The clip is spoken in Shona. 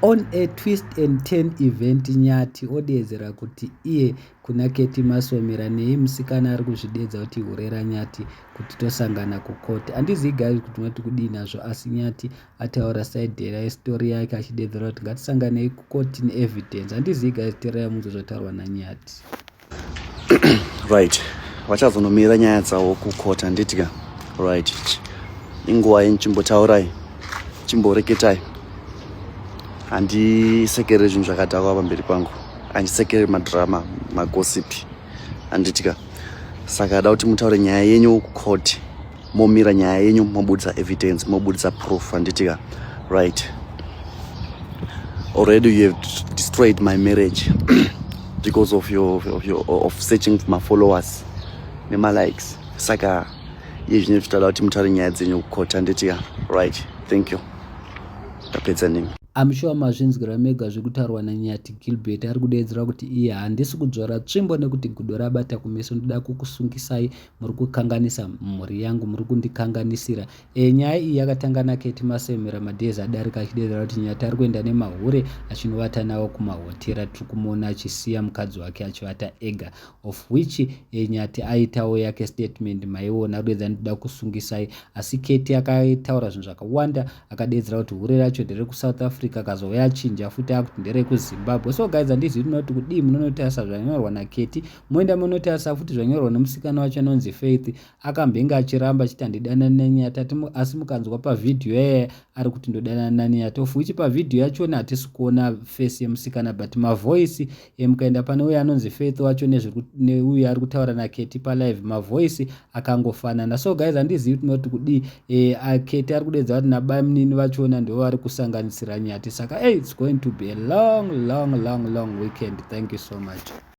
On a twist and turn event, Nyati odedzera kuti iye kuna Keti Masomera nei musikana ari kuzvidedza kuti Hurera Nyati kuti tosangana kukoti. Handizii guys kuti unoti kudii nazvo, asi Nyati ataura side yestori yake achidedzera kuti ngatisanganei kukoti neevidence. Handizii guys, teerai munzwe zvotaurwa naNyati. Right, vachazonomira nyaya dzavo kukota handitika. Right, inguva yenchimbotaurai, chimboreketai. Handisekere zvinhu zvakadhakwa pamberi pangu, handisekere madrama, magosipi, handitika. Saka ada kuti mutaure nyaya yenyu kukoti, momira nyaya yenyu, mobudisa evidence, mobudisa proof, handitika. Right, already you have destroyed my marriage because of of searching for my followers nema likes. Saka izvi zvinoda kuti mutaure nyaya dzenyu kukoti, handitika. Right, thank you. Tapedza nemi. I'm sure mazvinzwira mega zvekutaurwa naNyati Gilbert. Ari kudedzera kuti iye handisi kudzvara tsvimbo nekuti gudo rabata kumeso, ndoda kukusungisai, muri kukanganisa mhuri yangu, muri kundikanganisira. Nyaya iyi yakatanga naKeti Masomera madhezi adarika achidedzera kuti Nyati ari kuenda nemahure achinovata nawo kumahotera. Tiri kumuona achisiya mukadzi wake achivata ega, of which Nyati aitawo yake statement maiona. Ari kudedzera ndoda kusungisai, asi Keti akataura zvinhu zvakawanda, akadedzera kuti hure racho ndere kuSouth Africa akazouya achinja futi akuti ndere kuZimbabwe. So guys, handizii tinoti kudii munonotarisa zvanyorwa naKeti, moenda munotarisa futi zvanyorwa nemusikana wacho anonzi Faith. Akambenga achiramba achiti handidana naNyati, asi mukanzwa pavhidhiyo yeye ari kuti ndodana naNyati, of which pavhidhiyo yachona hatisi kuona face yemusikana, but mavoice mukaenda pane uyo anonzi Faith wacho neuyo ari kutaura naKeti palive, mavoice akangofanana. So guys, handizii tinoti kudii, Keti ari kudedza kuti nabamunini vachona ndo vari kusanganisira Nyati. Saka it's going to be a long weekend. Thank you so much.